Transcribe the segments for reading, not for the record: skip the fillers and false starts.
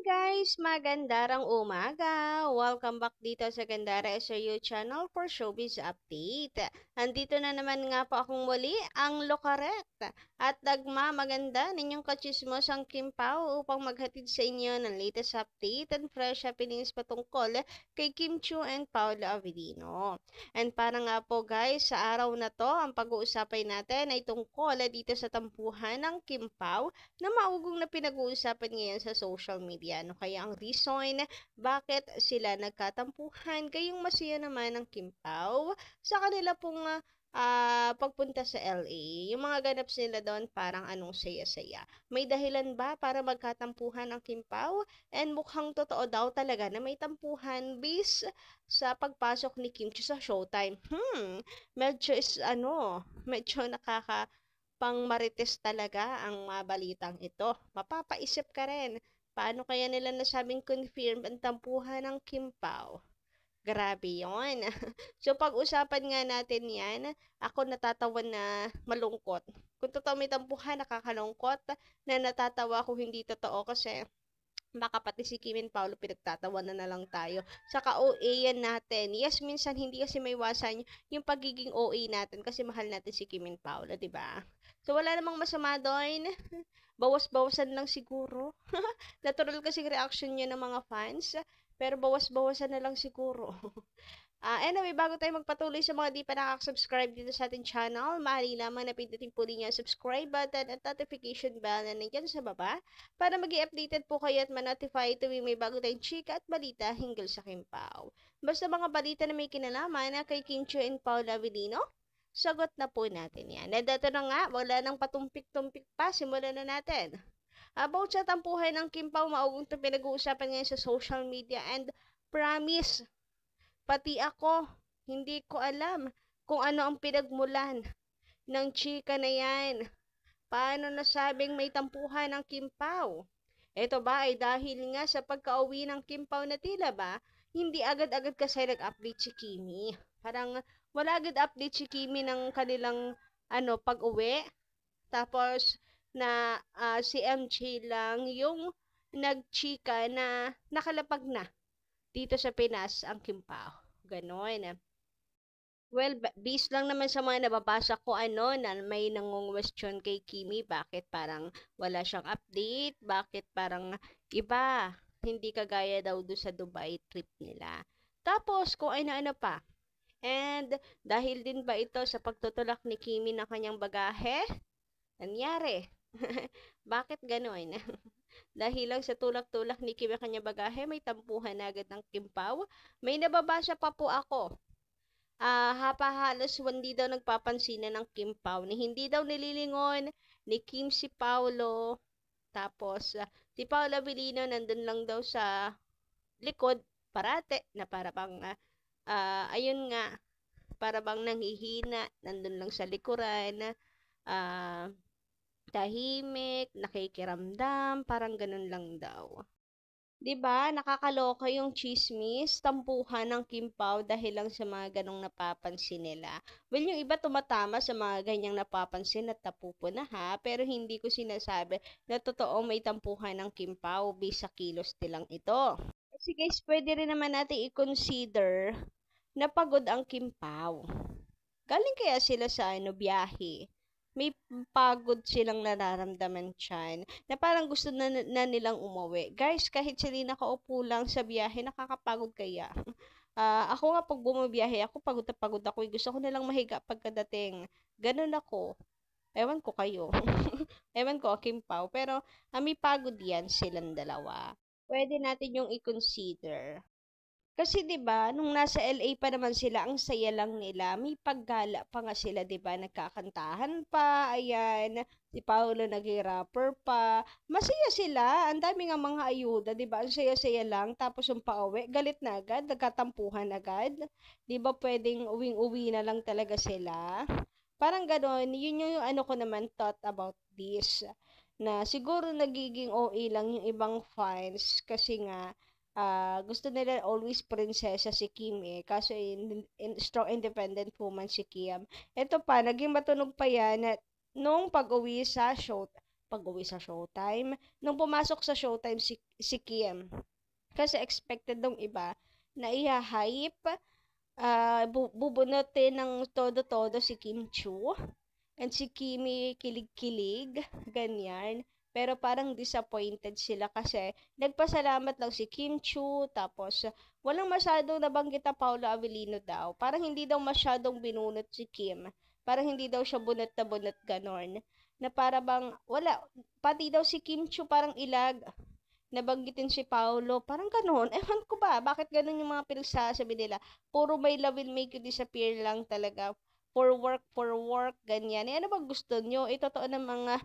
Guys, magandarang umaga! Welcome back dito sa Gandara SRU channel for Showbiz Update. Andito na naman nga po akong muli, ang Lokaret, at nagmamaganda ninyong kachismosang Kim Pao upang maghatid sa inyo ng latest update and fresh happenings patungkol kay Kim Chiu and Paolo Avellino. And para nga po guys, sa araw na to, ang pag-uusapay natin ay tungkol dito sa tampuhan ng Kim Pao na maugong na pinag-uusapan ngayon sa social media. Ano kaya ang reason bakit sila nagkatampuhan? Gayong masaya naman ng Kim Pao sa kanila pong pagpunta sa LA. Yung mga ganaps nila doon parang anong saya-saya. May dahilan ba para magkatampuhan ang Kim Pao? And mukhang totoo daw talaga na may tampuhan based sa pagpasok ni Kim Chiu sa Showtime. Medyo medyo pang marites talaga ang mga balitang ito. Mapapaisip ka rin, paano kaya nila nasabing confirm ang tampuhan ng Kim Pao? Grabe yon. So, pag-usapan nga natin yan, ako natatawa na malungkot. Kung totoo may tampuhan, nakakalungkot, na natatawa kung hindi totoo kasi baka pati si Kim and Paolo pinagtatawanan na lang tayo. Saka OA yan natin. Yes, minsan hindi kasi may iwasan yung pagiging OA natin kasi mahal natin si Kim and Paolo, di ba? So, wala namang masama doon. Bawas-bawasan lang siguro. Natural kasi reaction niya ng mga fans. Pero bawas-bawasan na lang siguro. Anyway, bago tayo magpatuloy sa mga di pa nakaka-subscribe dito sa ating channel, maaari lamang na pindutin po ninyo ang subscribe button at notification bell na nandiyan sa baba para maging updated po kayo at ma-notify tuwing may bago tayong chika at balita hinggil sa Kim Pao. Basta mga balita na may kinalaman na kay Kim Chiu and Paolo Avellino, sagot na po natin yan. And ito na nga, wala nang patumpik-tumpik pa, simulan na natin. About sa tampuhan ng Kim Pao, maugong ito pinag-uusapan ngayon sa social media and promise, pati ako, hindi ko alam kung ano ang pinagmulan ng chika na yan. Paano nasabing may tampuhan ng Kim Pao? Ito ba ay dahil nga sa pagka-uwi ng Kim Pao na tila ba, hindi agad-agad kasi nag-update si Kimi. Parang wala agad update si Kimi ng kanilang pag-uwi. Tapos na si MJ lang yung nagchika na nakalapag na dito sa Pinas ang Kim Pao. Ganon. Well, based lang naman sa mga nababasa ko na may nangong-question kay Kimi, bakit parang wala siyang update, bakit parang iba, hindi kagaya daw do sa Dubai trip nila. Tapos, kung ano-ano pa. And, dahil din ba ito sa pagtutulak ni Kimi ng kanyang bagahe? Nangyari. Bakit gano'n? Dahil lang sa tulak-tulak ni Kimi kanyang bagahe, may tampuhan na agad ng Kim Pao. May nababasa pa po ako. Halos hindi daw nagpapansinan ng Kim Pao ni hindi daw nililingon ni Kim si Paolo. Tapos, si Paolo Avellino nandun lang daw sa likod parate na para bang ayun nga, para bang nanghihina, nandun lang sa likuran, tahimik, nakikiramdam, parang ganun lang daw. 'Di ba? Nakakaloka yung chismis, tampuhan ng Kim Pao dahil lang sa mga ganong napapansin nila. Well, yung iba tumatama sa mga ganyang napapansin at napupuna ha, pero hindi ko sinasabi na totoo may tampuhan ng Kim Pao based sa kilos nilang ito. Kasi guys, pwede rin naman natin i-consider na pagod ang Kim Pao. Galing kaya sila sa biyahe. May pagod silang nararamdaman dyan, na parang gusto na nilang umuwi. Guys, kahit sila nakaupo lang sa biyahe, nakakapagod kaya. Ako nga pag bumabiyahe ako, pagod na pagod ako. Gusto ko nalang mahiga pagkadating. Ganun ako. Ewan ko kayo. Ewan ko, Kim Pao. Pero may pagod yan silang dalawa. Pwede natin yung i-consider. Kasi 'di ba, nung nasa LA pa naman sila, ang saya lang nila. May paggala pa nga sila, 'di ba? Nagkakantahan pa, ayan. Si Paolo nag-rapper pa. Masaya sila. Ang dami nga mga ayuda, 'di ba? Ang saya-saya lang tapos yung pauwi, galit na agad, nagkatampuhan agad. 'Di ba pwedeng uwing-uwi na lang talaga sila? Parang gano'n, yun yung ko naman thought about this. Na siguro nagiging OA lang yung ibang fans kasi nga gusto nila always prinsesa si Kim kaso strong independent woman si Kim. Ito pa, naging matunog pa yan na nung pag-uwi sa show, pag-uwi sa Showtime. Nung pumasok sa Showtime si Kim, kasi expected ng iba na i-hype, bubunutin ng todo-todo si Kim Chu. And si Kimi kilig-kilig, ganyan. Pero parang disappointed sila kasi nagpasalamat lang si Kim Chu, tapos walang masyadong nabanggit na Paolo Avellino daw. Parang hindi daw masyadong binunot si Kim. Parang hindi daw siya bunot na bunot ganon. Na para bang, wala, pati daw si Kim Chu parang ilag. Nabanggitin si Paolo, parang ganon. Ewan ko ba, bakit ganon yung mga pinagsasabi nila? Puro may love will make you disappear lang talaga for work, ganyan. Eh, ano ba gusto nyo? Totoo ng mga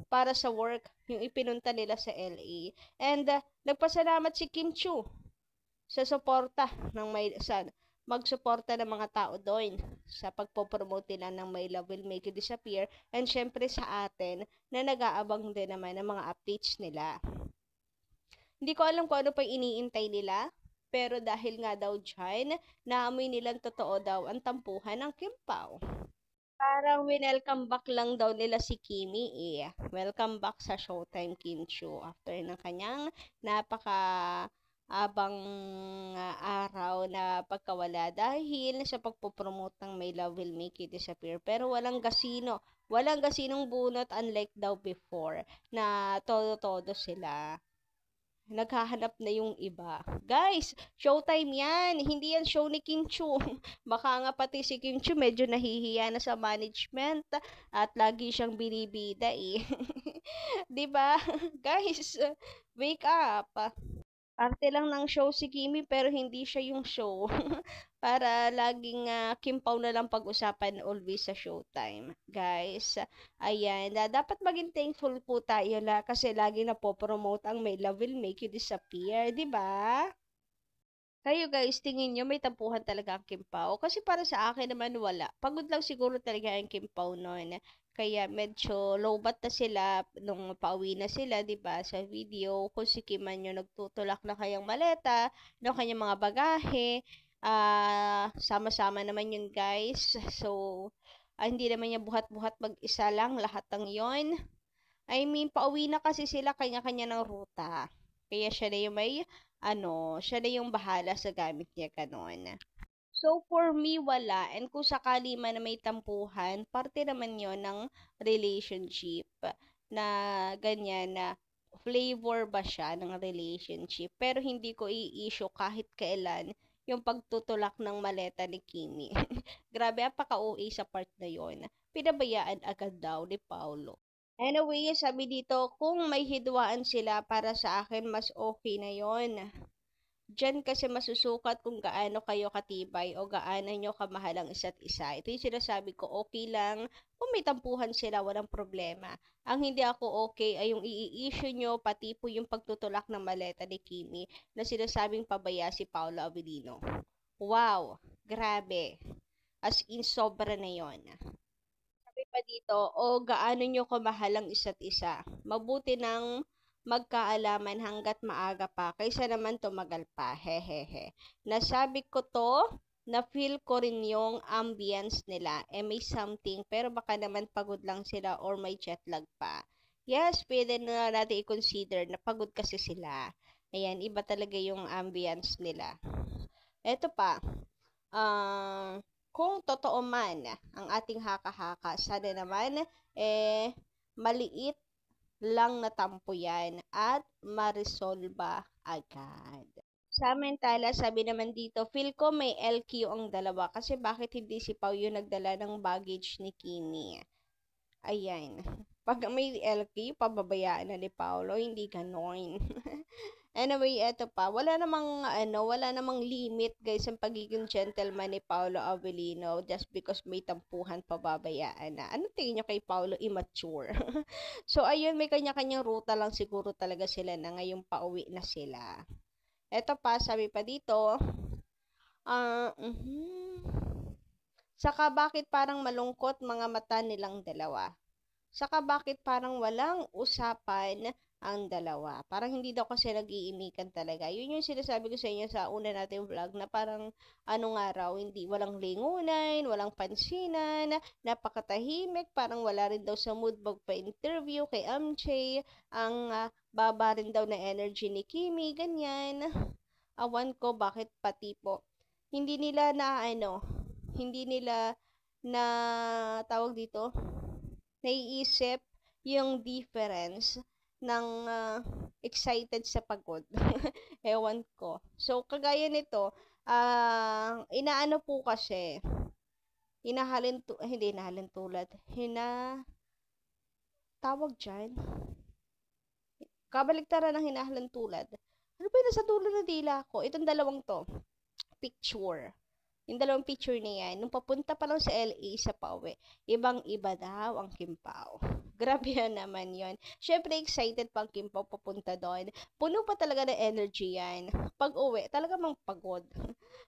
para sa work, yung ipinunta nila sa LA. And nagpasalamat si Kim Chu sa suporta ng magsuporta ng mga tao doon sa pagpopromote nila ng My Love Will Make You Disappear, and syempre sa atin na nag-aabang din naman ng mga updates nila. Hindi ko alam kung ano pa iniintay nila, pero dahil nga daw dyan, naamoy nilang totoo daw ang tampuhan ng Kim Pao. Parang welcome back lang daw nila si Kimi eh. Welcome back sa Showtime Kim Chu after ng kanyang napaka abang araw na pagkawala dahil sa pagpopromote ng My Love Will Make You Disappear. Pero walang gasinong bunot unlike daw before na todo-todo sila. Naghahanap na yung iba. Guys, Showtime yan. Hindi yan show ni Kim Chu. Baka nga pati si Kim Chu medyo nahihiya na sa management at lagi siyang binibida eh. 'Di ba? Guys, wake up. Parte lang ng show si Kimi pero hindi siya yung show. Para laging Kim Pao na lang pag-usapan always sa Showtime. Guys, ayan. Dapat maging thankful po tayo kasi lagi na po promote ang My Love Will Make You Disappear. 'Di ba? Kayo guys, tingin nyo may tampuhan talaga ang Kim Pao? Kasi para sa akin naman wala. Pagod lang siguro talaga ang Kim Pao noon. Kaya medyo lowbat na sila nung pauwi na sila, 'di ba? Sa video, kung si Kim man yung nagtutulak na kayang maleta, no kanyang mga bagahe, sama-sama naman yun guys. So, hindi naman niya buhat-buhat mag-isa lang lahat ng 'yon. I mean, pauwi na kasi sila kanya-kanya ng ruta. Kaya siya na yung siya na yung bahala sa gamit niya ganon. So, for me, wala. And kung sakali man na may tampuhan, parte naman yon ng relationship na ganyan na flavor ba siya ng relationship. Pero hindi ko i-issue kahit kailan yung pagtutulak ng maleta ni Kimi. Grabe, apaka-OA sa part na yon. Pinabayaan agad daw ni Paulo. Anyway, sabi dito, kung may hidwaan sila, para sa akin, mas okay na yon. Diyan kasi masusukat kung gaano kayo katibay o gaano nyo kamahal ang isa't isa. Ito yung sinasabi ko, okay lang. Kung may tampuhan sila, walang problema. Ang hindi ako okay ay yung i-issue nyo, pati po yung pagtutulak ng maleta ni Kimi na sinasabing pabaya si Paolo Avellino. Wow, grabe. As in, sobra na yon. Sabi pa dito, o gaano nyo kamahal ang isa't isa. Mabuti nang magkaalaman hanggat maaga pa, kaysa naman tumagal pa, hehehe. Nasabi ko to, na-feel ko rin yung ambience nila. May something, pero baka naman pagod lang sila or may jet lag pa. Yes, pwede na natin i-consider na pagod kasi sila. Ayan, iba talaga yung ambience nila. Eto pa, kung totoo man ang ating haka-haka, sana naman, maliit lang natampo yan at maresolba agad. Samantala, sabi naman dito, feel ko may LQ ang dalawa kasi bakit hindi si Pao yung nagdala ng baggage ni Kimi? Ayan. Pag may LQ, pababayaan na ni Paolo, hindi ganon. Anyway, eto pa. Wala namang limit guys ang pagiging gentleman ni Paolo Avellino just because may tampuhan pababayaan na. Ano tingin nyo kay Paolo? Immature. So, ayun, may kanya-kanyang ruta lang siguro talaga sila na ngayong pauwi na sila. Eto pa, sabi pa dito, saka bakit parang malungkot mga mata nilang dalawa? Saka bakit parang walang usapan ang dalawa. Parang hindi daw kasi nag-iimikan talaga. Yun yung sinasabi ko sa inyo sa una nating vlog na parang ano nga raw, hindi, walang lingunan, walang pansinan, napakatahimik, parang wala rin daw sa mood magpa-interview kay MJ, ang baba rin daw na energy ni Kimi, ganyan. Awan ko bakit pati po. Hindi nila na ano, hindi nila na tawag dito, naiisip yung difference ng excited sa pagod. Ewan ko. So, kagaya nito, inaano po kasi, hindi hinahalin tulad, tawag dyan, kabaligtaran ng hinahalin tulad. Ano ba yung nasa dulo ng dila ko? Itong dalawang to, picture. Yung dalawang picture niya yan, nung papunta pa lang sa LA sa pauwi, ibang-iba daw ang Kimpaw. Grabe yan naman yon. Syempre, excited pang Kimpaw papunta doon. Puno pa talaga ng energy yan. Pag uwi, talaga mang pagod.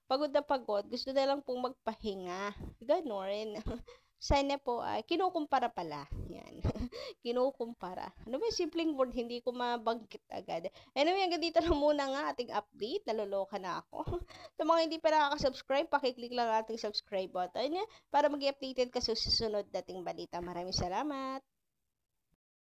Pagod na pagod. Gusto na lang pong magpahinga. Ganon. Sana po ay kinukumpara pala. Yan. Kinukumpara. Ano ba yung simpleng word? Hindi ko mabanggit agad. Anyway, hanggang dito na muna nga ating update. Naloloka na ako. Sa mga hindi pa nakaka-subscribe, pakiclick lang ating subscribe button para mag-updated ka sa susunod dating balita. Maraming salamat!